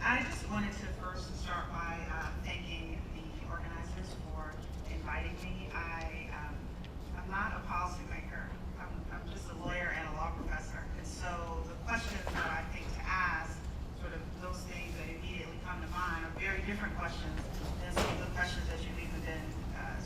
I just wanted to first start by thanking the organizers for inviting me. I'm not a policymaker. I'm just a lawyer and a law professor. And so the questions that I think to ask, sort of those things that immediately come to mind, are very different questions than some of the questions that you've even been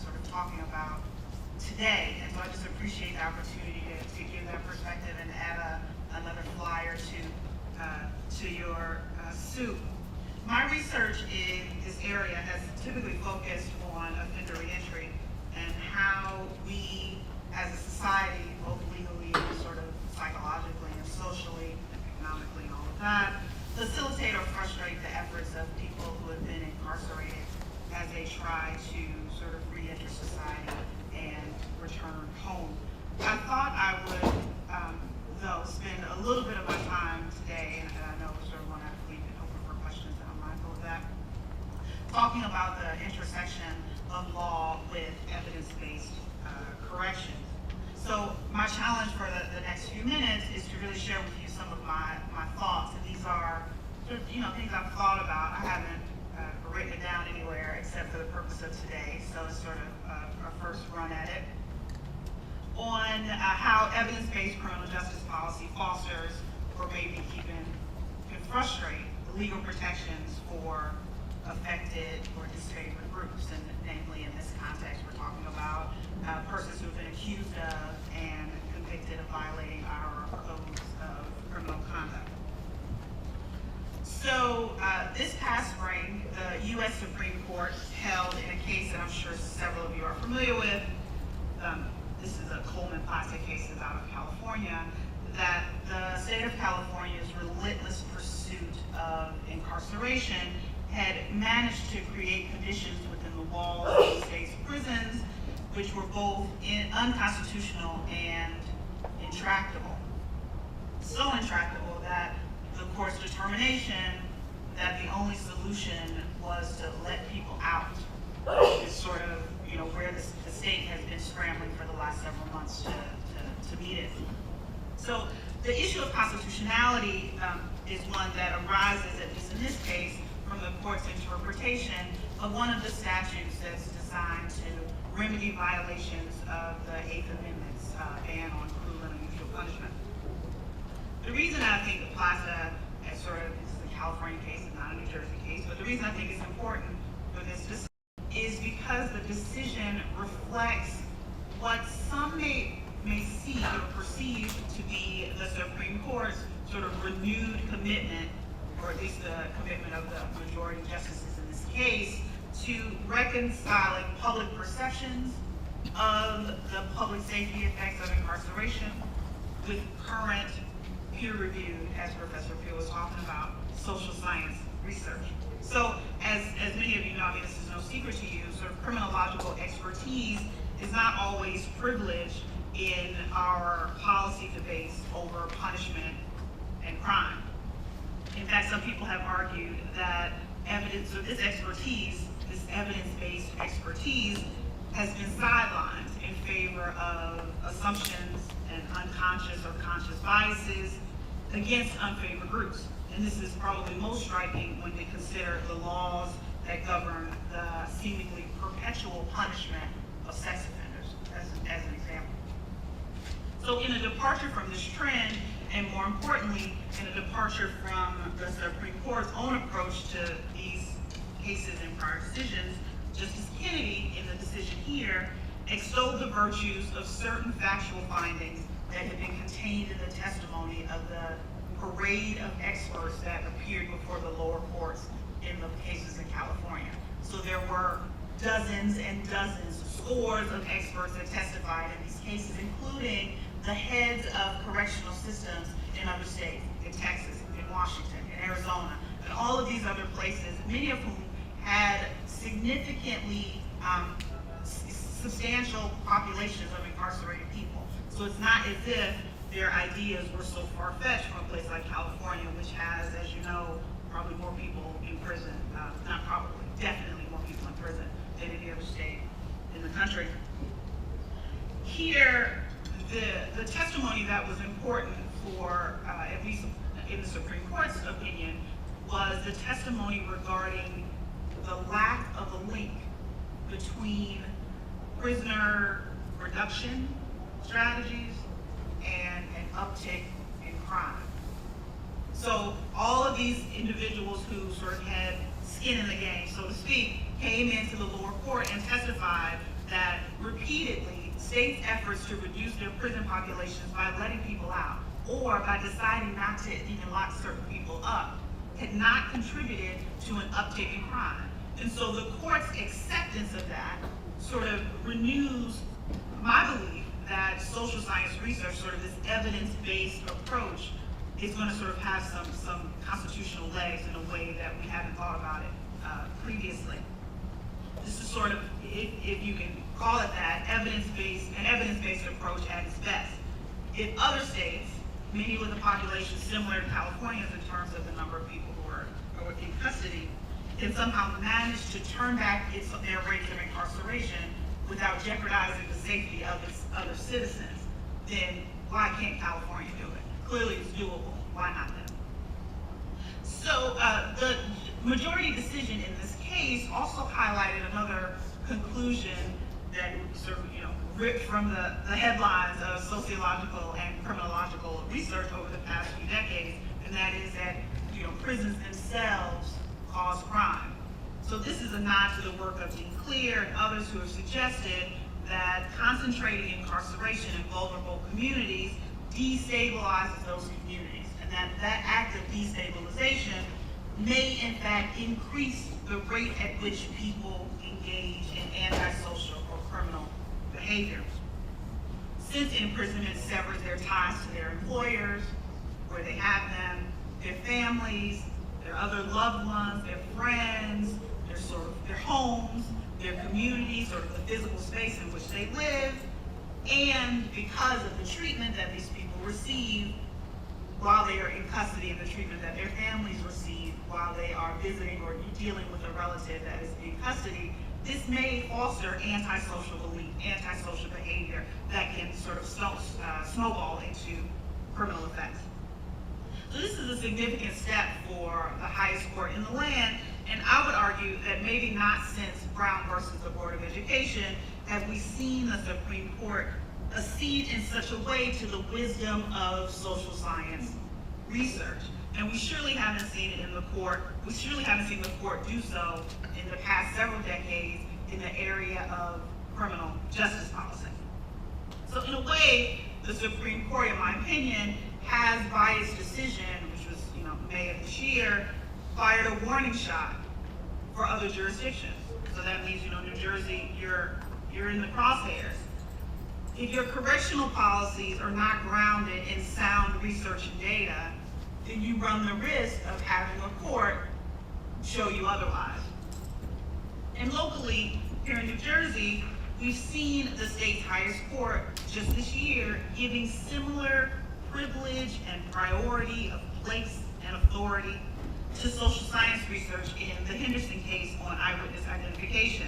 sort of talking about today. And so I just appreciate the opportunity to give that perspective and add another flyer to your soup. My research in this area has typically focused on offender reentry and how we as a society, both legally and sort of psychologically and socially and economically and all of that, facilitate or frustrate the efforts of people who have been incarcerated as they try to sort of re-enter society and return home. I thought I would, though, spend a little bit of my time today, and I know we sort of want to leave it open for questions, and I'm mindful of that, talking about the intersection of law with evidence-based corrections. So my challenge for the next few minutes is to really share with you some of my thoughts, and these are sort of, things I've thought about. I haven't written it down anywhere except for the purpose of today, so it's sort of a first run at it, on how evidence-based criminal justice policy fosters or maybe even can frustrate the legal protections for affected or disfavored groups. And namely, in this context, we're talking about persons who have been accused of and convicted of violating our codes of criminal conduct. So this past spring, the U.S. Supreme Court held in a case that I'm sure several of you are familiar with, this is a Coleman plastic case out of California, that the state of California's relentless pursuit of incarceration had managed to create conditions within the walls of the state's prisons which were both unconstitutional and intractable. So intractable that the court's determination that the only solution was to let people out is sort of where the state has been scrambling for the last several months to meet it. So the issue of constitutionality is one that arises, at least in this case, from the court's interpretation of one of the statutes that's designed to remedy violations of the Eighth Amendment's ban on cruel and unusual punishment. The reason I think the Plaza, as sort of, this is a California case and not a New Jersey case, but the reason I think it's important for this decision is because the decision reflects what some may see or perceive to be the Supreme Court's sort of renewed commitment, or at least the commitment of the majority justices in this case, to reconciling public perceptions of the public safety effects of incarceration with current peer-reviewed, as Professor Peel was talking about, social science research. So, as many of you know, this is no secret to you, sort of criminological expertise is not always privileged in our policy debates over punishment and crime. In fact, some people have argued that evidence of this expertise, this evidence-based expertise, has been sidelined in favor of assumptions and unconscious or conscious biases against unfavored groups. And this is probably most striking when we consider the laws that govern the seemingly perpetual punishment of sex offenders, as an example. So in a departure from this trend, and more importantly, in a departure from the Supreme Court's own approach to these cases and prior decisions, Justice Kennedy, in the decision here, extolled the virtues of certain factual findings that had been contained in the testimony of the parade of experts that appeared before the lower courts in the cases in California. So there were dozens and dozens, scores of experts that testified in these cases, including the heads of correctional systems in other states, in Texas, in Washington, in Arizona, and all of these other places, many of whom had significantly substantial populations of incarcerated people. So it's not as if their ideas were so far-fetched from a place like California, which has, as you know, probably more people in prison, not probably, definitely more people in prison than any other state in the country. Here, the testimony that was important for, at least in the Supreme Court's opinion, was the testimony regarding the lack of a link between prisoner reduction strategies and an uptick in crime. So all of these individuals who sort of had skin in the game, so to speak, came into the lower court and testified that repeatedly states' efforts to reduce their prison populations by letting people out or by deciding not to even lock certain people up had not contributed to an uptick in crime. And so the court's acceptance of that sort of renews my belief that social science research, sort of this evidence-based approach, is going to sort of have some constitutional legs in a way that we haven't thought about it previously. This is sort of, if you can call it that, an evidence-based approach at its best. If other states, many with a population similar to California's in terms of the number of people who are in custody, can somehow manage to turn back their rates of incarceration without jeopardizing the safety of its other citizens, then why can't California do it? Clearly it's doable. Why not them? So the majority decision in this case also highlighted another conclusion that sort of, ripped from the headlines of sociological and criminological research over the past few decades, and that is that, prisons themselves cause crime. So this is a nod to the work of Dean Clear and others who have suggested that concentrating incarceration in vulnerable communities destabilizes those communities, and that act of destabilization may in fact increase the rate at which people engage in antisocial or criminal behavior. Since imprisonment severs their ties to their employers, where they have them, their families, their other loved ones, their friends, their homes, their communities, sort of the physical space in which they live, and because of the treatment that these people receive while they are in custody and the treatment that their families receive while they are visiting or dealing with a relative that is in custody, this may foster antisocial belief, antisocial behavior that can sort of snowball into criminal effects. So this is a significant step for the highest court in the land, and I would argue that maybe not since Brown versus the Board of Education have we seen the Supreme Court accede in such a way to the wisdom of social science research. And we surely haven't seen it in the court. We surely haven't seen the court do so in the past several decades in the area of criminal justice policy. So in a way, the Supreme Court, in my opinion, has by its decision, which was May of this year, fired a warning shot for other jurisdictions. So that means New Jersey, you're in the crosshairs. If your correctional policies are not grounded in sound research and data, then you run the risk of having a court show you otherwise. And locally, here in New Jersey, we've seen the state's highest court just this year giving similar privilege and priority of place and authority to social science research in the Henderson case on eyewitness identification.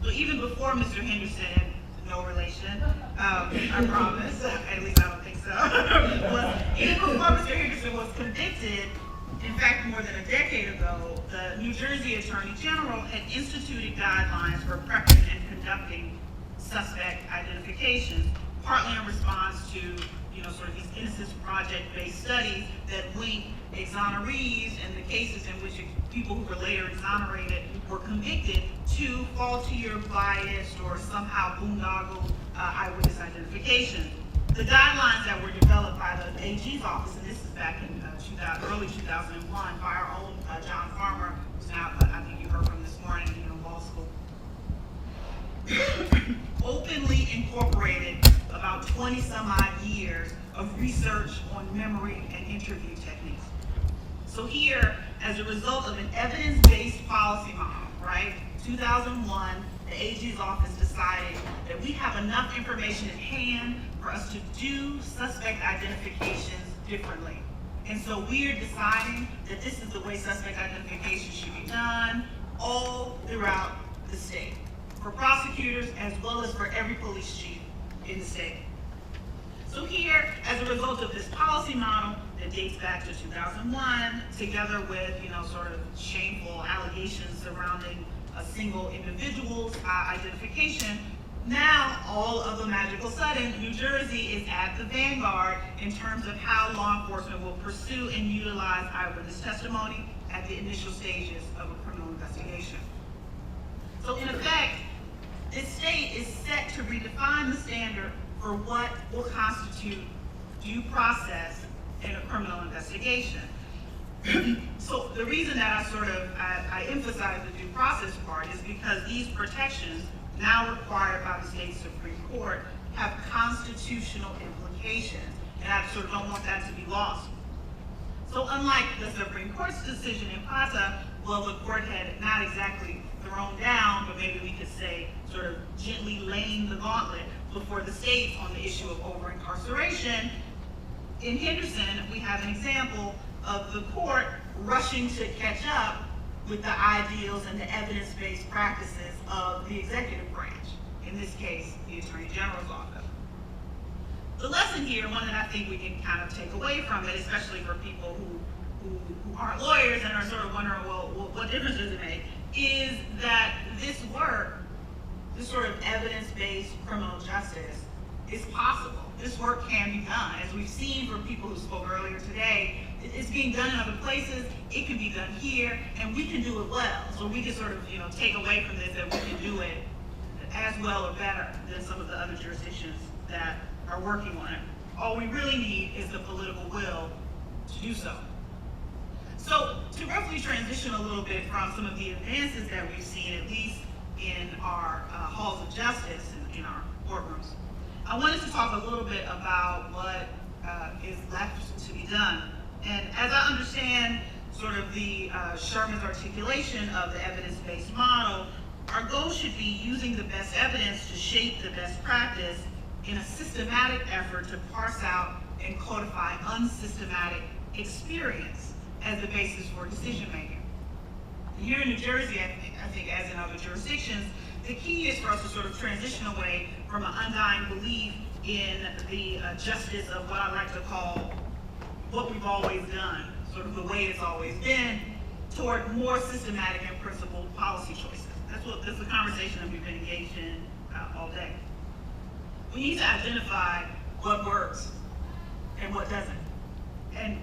So even before Mr. Henderson, no relation, I promise, at least I don't think so, even before Mr. Henderson was convicted, in fact more than a decade ago, the New Jersey Attorney General had instituted guidelines for prepping and conducting suspect identifications, partly in response to sort of these Innocence Project-based studies that link exonerees and the cases in which people who were later exonerated were convicted to faultier, biased, or somehow boondoggle eyewitness identification. The guidelines that were developed by the AG's office, and this is back in early 2001, by our own John Farmer, who's now, I think you heard from this morning, law school, openly incorporated about 20 some odd years of research on memory and interview techniques. So here, as a result of an evidence-based policy model, right, 2001, the AG's office decided that we have enough information at hand for us to do suspect identifications differently. And so we are deciding that this is the way suspect identification should be done all throughout the state, for prosecutors as well as for every police chief in the state. So here, as a result of this policy model that dates back to 2001, together with, sort of shameful allegations surrounding a single individual's identification, now all of a magical sudden, New Jersey is at the vanguard in terms of how law enforcement will pursue and utilize eyewitness testimony at the initial stages of a criminal investigation. So in effect, this state is set to redefine the standard for what will constitute due process in a criminal investigation. So the reason that I emphasize the due process part is because these protections, now required by the state Supreme Court, have constitutional implications, and I sort of don't want that to be lost. So unlike the Supreme Court's decision in Taja, well, the court had not exactly thrown down, but maybe we could say sort of gently laying the gauntlet before the states on the issue of over-incarceration. In Henderson, we have an example of the court rushing to catch up with the ideals and the evidence-based practices of the executive branch, in this case, the Attorney General's office. The lesson here, one that I think we can kind of take away from it, especially for people who aren't lawyers and are sort of wondering, well, what difference does it make, is that this work, this sort of evidence-based criminal justice, is possible. This work can be done. As we've seen from people who spoke earlier today, it's being done in other places, it can be done here, and we can do it well. So we can sort of, take away from this that we can do it as well or better than some of the other jurisdictions that are working on it. All we really need is the political will to do so. So to roughly transition a little bit from some of the advances that we've seen, at least in our halls of justice and in our courtrooms, I wanted to talk a little bit about what is left to be done. And as I understand sort of the Sherman's articulation of the evidence-based model, our goal should be using the best evidence to shape the best practice in a systematic effort to parse out and codify unsystematic experience as the basis for decision making. Here in New Jersey, I think as in other jurisdictions, the key is for us to sort of transition away from an undying belief in the justice of what I like to call what we've always done, sort of the way it's always been, toward more systematic and principled policy choices. That's the conversation that we've been engaged in all day. We need to identify what works and what doesn't. And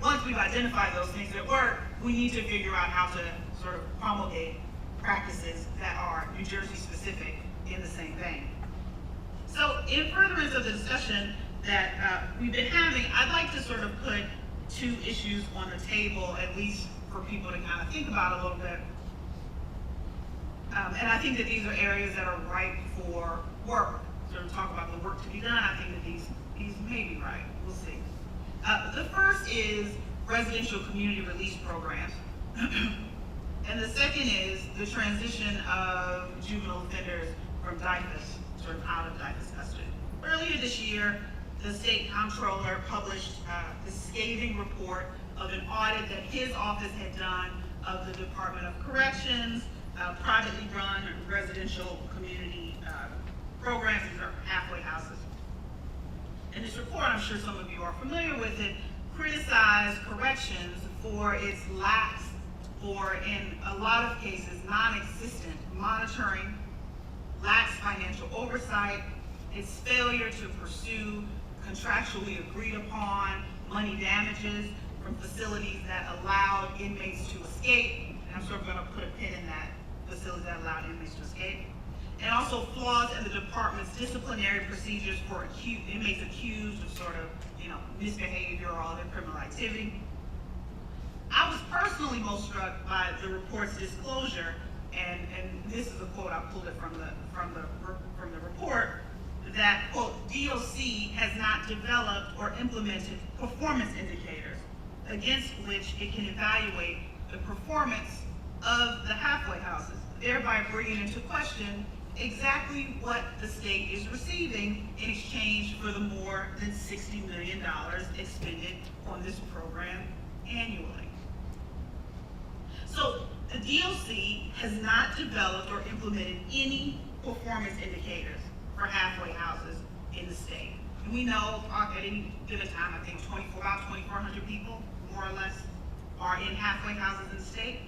once we've identified those things that work, we need to figure out how to sort of promulgate practices that are New Jersey specific in the same vein. So in furtherance of the discussion that we've been having, I'd like to sort of put two issues on the table, at least for people to kind of think about a little bit. And I think that these are areas that are ripe for work. Sort of talk about the work to be done. I think that these may be right. We'll see. The first is residential community release programs. And the second is the transition of juvenile offenders from DIFAS, sort of out of DIFAS custody. Earlier this year, the state comptroller published the scathing report of an audit that his office had done of the Department of Corrections, privately run residential community programs. These are halfway houses. And this report, I'm sure some of you are familiar with it, criticized corrections for its lax, or in a lot of cases, non-existent monitoring, lax financial oversight, its failure to pursue contractually agreed upon money damages from facilities that allowed inmates to escape. And I'm sort of going to put a pin in that, facilities that allowed inmates to escape. And also flaws in the department's disciplinary procedures for inmates accused of sort of, misbehavior or other criminal activity. I was personally most struck by the report's disclosure, and this is a quote, I pulled it from the report, that, quote, DOC has not developed or implemented performance indicators against which it can evaluate the performance of the halfway houses, thereby bringing into question exactly what the state is receiving in exchange for the more than $60 million expended on this program annually. So the DOC has not developed or implemented any performance indicators for halfway houses in the state. And we know at any given time, I think about 2,400 people, more or less, are in halfway houses in the state.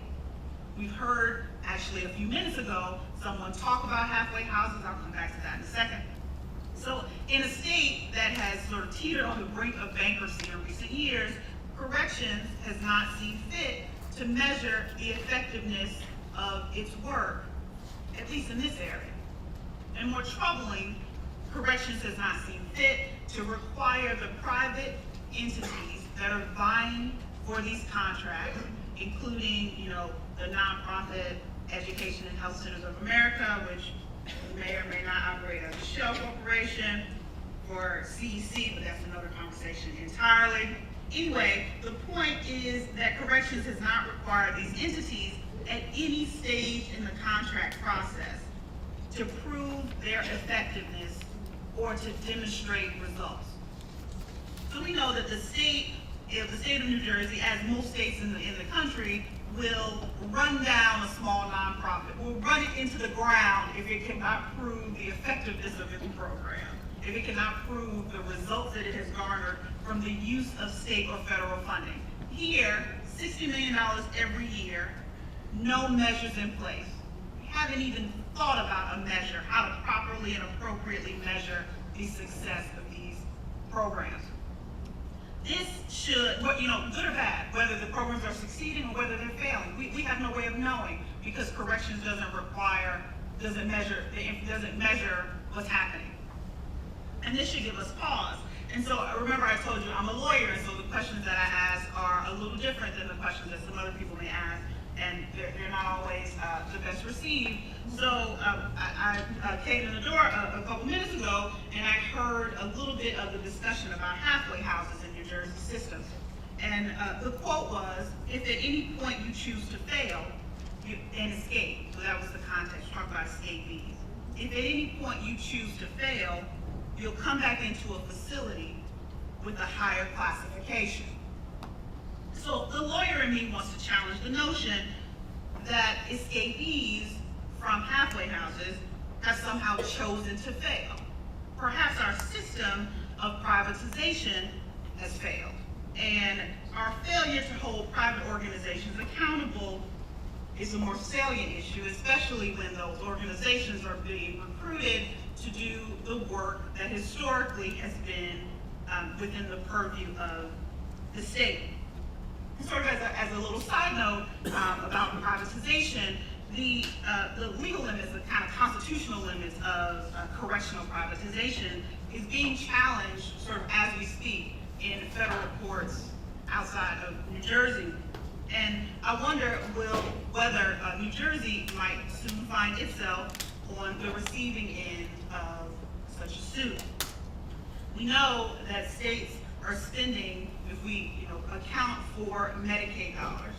We've heard, actually a few minutes ago, someone talk about halfway houses. I'll come back to that in a second. So in a state that has sort of teetered on the brink of bankruptcy in recent years, corrections has not seen fit to measure the effectiveness of its work, at least in this area. And more troubling, corrections has not seen fit to require the private entities that are vying for these contracts, including, the nonprofit Education and Health Centers of America, which may or may not operate as a shell corporation, or CEC, but that's another conversation entirely. Anyway, the point is that corrections has not required these entities at any stage in the contract process to prove their effectiveness or to demonstrate results. So we know that the state of New Jersey, as most states in the country, will run down a small nonprofit, will run it into the ground if it cannot prove the effectiveness of its program, if it cannot prove the results that it has garnered from the use of state or federal funding. Here, $60 million every year, no measures in place. We haven't even thought about a measure, how to properly and appropriately measure the success of these programs. This should, good or bad, whether the programs are succeeding or whether they're failing, we have no way of knowing, because corrections doesn't measure what's happening. And this should give us pause. And so remember I told you I'm a lawyer, and so the questions that I ask are a little different than the questions that some other people may ask, and they're not always the best received. So I came in the door a couple minutes ago, and I heard a little bit of the discussion about halfway houses in New Jersey systems. And the quote was, if at any point you choose to fail and escape, so that was the context, talk about escapees. If at any point you choose to fail, you'll come back into a facility with a higher classification. So the lawyer in me wants to challenge the notion that escapees from halfway houses have somehow chosen to fail. Perhaps our system of privatization has failed, and our failure to hold private organizations accountable is a more salient issue, especially when those organizations are being recruited to do the work that historically has been within the purview of the state. Sort of as a little side note about privatization, the legal limits, the kind of constitutional limits of correctional privatization is being challenged sort of as we speak in federal courts outside of New Jersey. And I wonder whether New Jersey might soon find itself on the receiving end of such a suit. We know that states are spending, if we account for Medicaid dollars,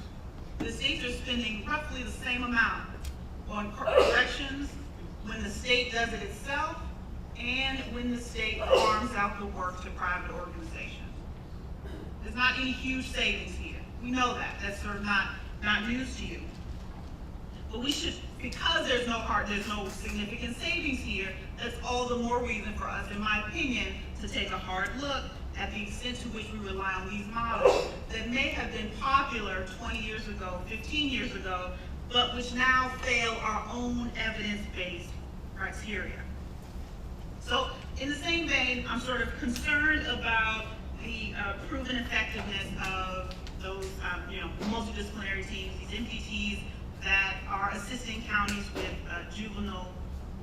the states are spending roughly the same amount on corrections when the state does it itself and when the state farms out the work to private organizations. There's not any huge savings here. We know that. That's sort of not news to you. But we should, because there's no significant savings here, that's all the more reason for us, in my opinion, to take a hard look at the extent to which we rely on these models that may have been popular 20 years ago, 15 years ago, but which now fail our own evidence-based criteria. So in the same vein, I'm sort of concerned about the proven effectiveness of those multidisciplinary teams, these MPTs that are assisting counties with juvenile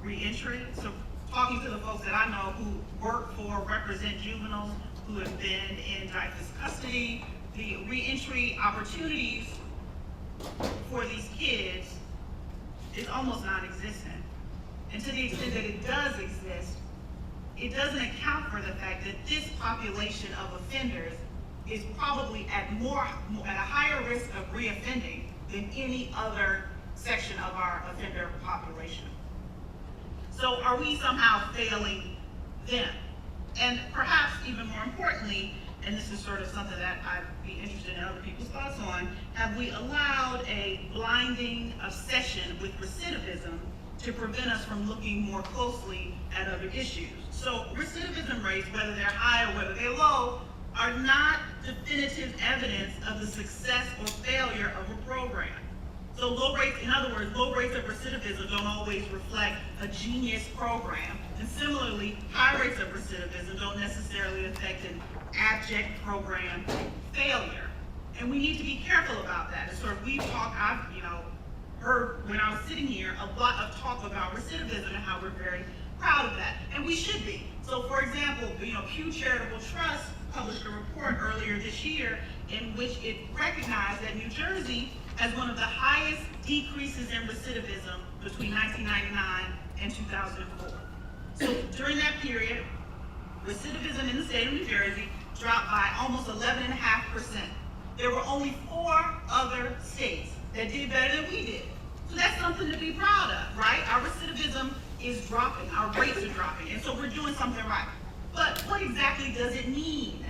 reentry. So talking to the folks that I know who represent juveniles who have been in DIFAS custody, the reentry opportunities for these kids is almost non-existent. And to the extent that it does exist, it doesn't account for the fact that this population of offenders is probably at a higher risk of reoffending than any other section of our offender population. So are we somehow failing them? And perhaps even more importantly, and this is sort of something that I'd be interested in other people's thoughts on, have we allowed a blinding obsession with recidivism to prevent us from looking more closely at other issues. So recidivism rates, whether they're high or whether they're low, are not definitive evidence of the success or failure of a program. So low rates, in other words, low rates of recidivism don't always reflect a genius program. And similarly, high rates of recidivism don't necessarily affect an abject program failure. And we need to be careful about that. And so we've talked, I've heard when I was sitting here a lot of talk about recidivism and how we're very proud of that. And we should be. So for example, Pew Charitable Trust published a report earlier this year in which it recognized that New Jersey has one of the highest decreases in recidivism between 1999 and 2004. So during that period, recidivism in the state of New Jersey dropped by almost 11.5%. There were only 4 other states that did better than we did. So that's something to be proud of, right? Our recidivism is dropping, our rates are dropping, and so we're doing something right. But what exactly does it mean?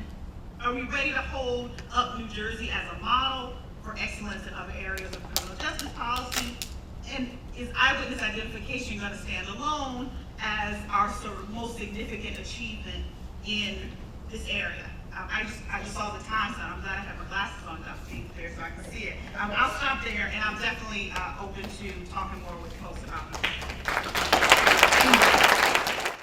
Are we ready to hold up New Jersey as a model for excellence in other areas of criminal justice policy? And is eyewitness identification going to stand alone as our sort of most significant achievement in this area? I just saw the time, so I'm glad I have my glasses on to see clear so I can see it. I'll stop there, and I'm definitely open to talking more with folks about this.